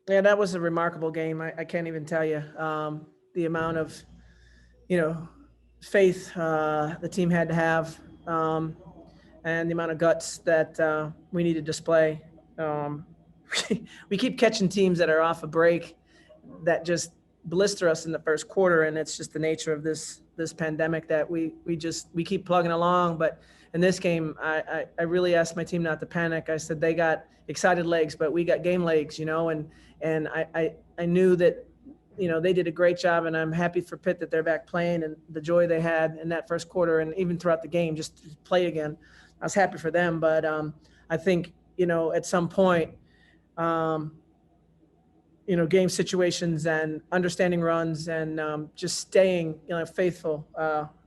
Yeah, that was a remarkable game. I can't even tell you the amount of, you know, faith the team had to have, and the amount of guts that we need to display. Um, we keep catching teams that are off a break that just blister us in the first quarter, and it's just the nature of this pandemic that we keep plugging along. But in this game, I really asked my team not to panic. I said they got excited legs, but we got game legs, and I knew that they did a great job, and I'm happy for Pitt that they're back playing and the joy they had in that first quarter and even throughout the game just to play again. I was happy for them, but I think at some point. Um, game situations and understanding runs and just staying, faithful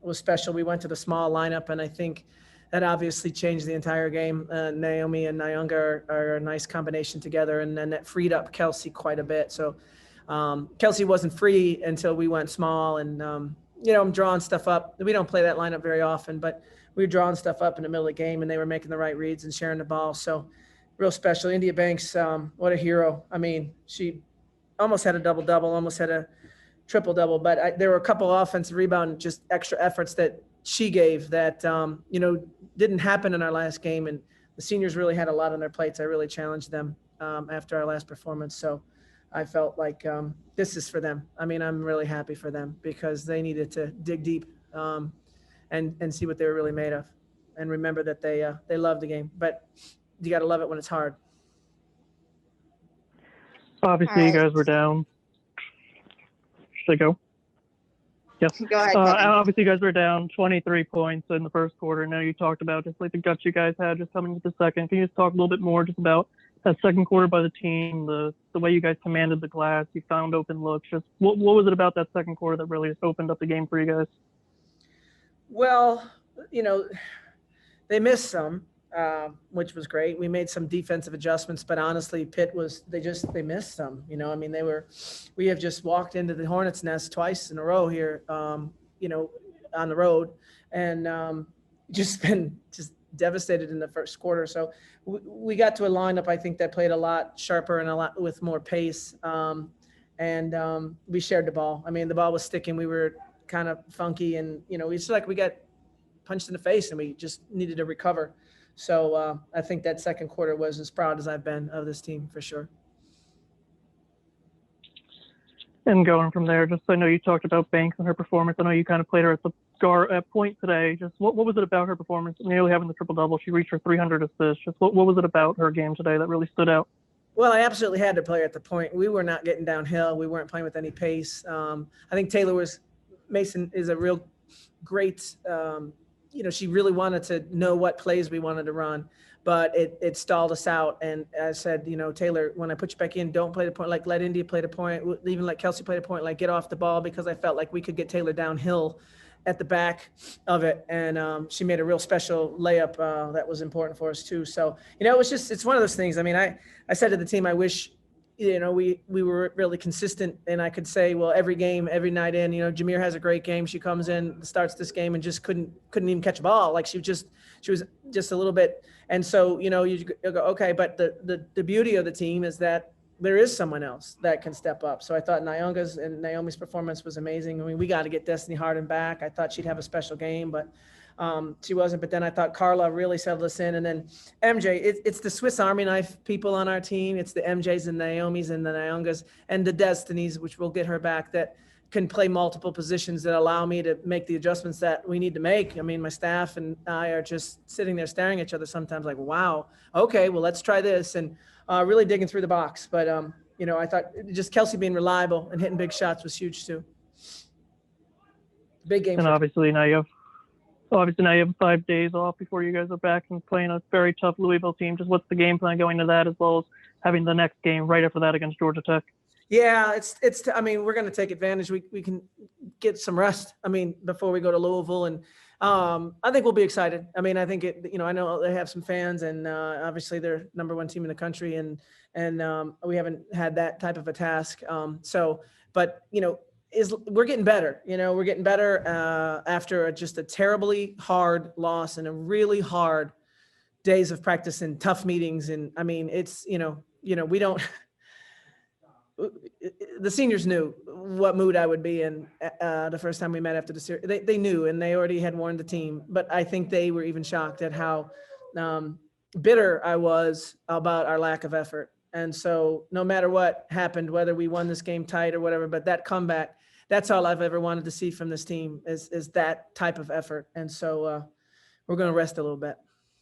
was special. We went to the small lineup, and I think that obviously changed the entire game. Naomi and Nyanga are a nice combination together, and then that freed up Kelsey quite a bit. So Kelsey wasn't free until we went small, and I'm drawing stuff up. We don't play that lineup very often, but we were drawing stuff up in the middle of the game, and they were making the right reads and sharing the ball. So real special. India Banks, what a hero. I mean, she almost had a double-double, almost had a triple-double, but there were a couple offensive rebound, just extra efforts that she gave that, didn't happen in our last game. And the seniors really had a lot on their plates. I really challenged them after our last performance. So I felt like this is for them. I mean, I'm really happy for them because they needed to dig deep and see what they were really made of and remember that they love the game. But you got to love it when it's hard. Obviously, you guys were down. Should I go? Yes. Go ahead, Kevin. Obviously, you guys were down 23 points in the first quarter. Now you talked about just like the guts you guys had just coming into the second. Can you just talk a little bit more just about that second quarter by the team, the way you guys commanded the glass, you found open looks? Just what was it about that second quarter that really just opened up the game for you guys? Well, they missed some. Which was great. We made some defensive adjustments, but honestly, Pitt they missed some. I mean, we have just walked into the Hornets' nest twice in a row here, on the road, and just been just devastated in the first quarter. So we got to a lineup, I think, that played a lot sharper and a lot with more pace, and we shared the ball. I mean, the ball was sticking. We were kind of funky, and it's like we got punched in the face, and we just needed to recover. So I think that second quarter was as proud as I've been of this team for sure. And going from there, just I know you talked about Banks and her performance. I know you kind of played her at the guard at point today. Just what was it about her performance? Nearly having the triple double, she reached her 300 assists. Just what was it about her game today that really stood out? Well, I absolutely had to play her at the point. We were not getting downhill. We weren't playing with any pace. I think Mason is a real great. She really wanted to know what plays we wanted to run, but it stalled us out. And I said, Taylor, when I put you back in, don't play the point, like let India play the point, even let Kelsey play the point, like get off the ball, because I felt like we could get Taylor downhill at the back of it. And she made a real special layup that was important for us too. So, it's one of those things. I mean, I said to the team, I wish, we were really consistent, and I could say, well, every game, every night in, Jameer has a great game. She comes in, starts this game, and just couldn't even catch a ball. Like she was just a little bit. And so, you go, okay, but the beauty of the team is that there is someone else that can step up. So I thought Nyanga's and Naomi's performance was amazing. I mean, we got to get Destiny Harden back. I thought she'd have a special game, but she wasn't. But then I thought Carla really settled us in. And then MJ, it's the Swiss Army knife people on our team. It's the MJs and Naomis and the Nyangas and the Destinies, which will get her back, that can play multiple positions that allow me to make the adjustments that we need to make. I mean, my staff and I are just sitting there staring at each other sometimes like, wow, okay, well, let's try this. And really digging through the box. But, I thought just Kelsey being reliable and hitting big shots was huge too. Big game. And obviously now you have 5 days off before you guys are back and playing a very tough Louisville team. Just what's the game plan going into that, as well as having the next game right after that against Georgia Tech? Yeah, I mean, we're going to take advantage. We can get some rest, before we go to Louisville. And I think we'll be excited. I mean, I think I know they have some fans, and obviously they're number one team in the country, and we haven't had that type of a task. But we're getting better. We're getting better after just a terribly hard loss and a really hard days of practice and tough meetings. And I mean, it's we don't. the seniors knew what mood I would be in the first time we met after the series. They knew, and they already had warned the team. But I think they were even shocked at how bitter I was about our lack of effort. And so no matter what happened, whether we won this game tight or whatever, but that comeback, that's all I've ever wanted to see from this team is that type of effort. And so we're going to rest a little bit.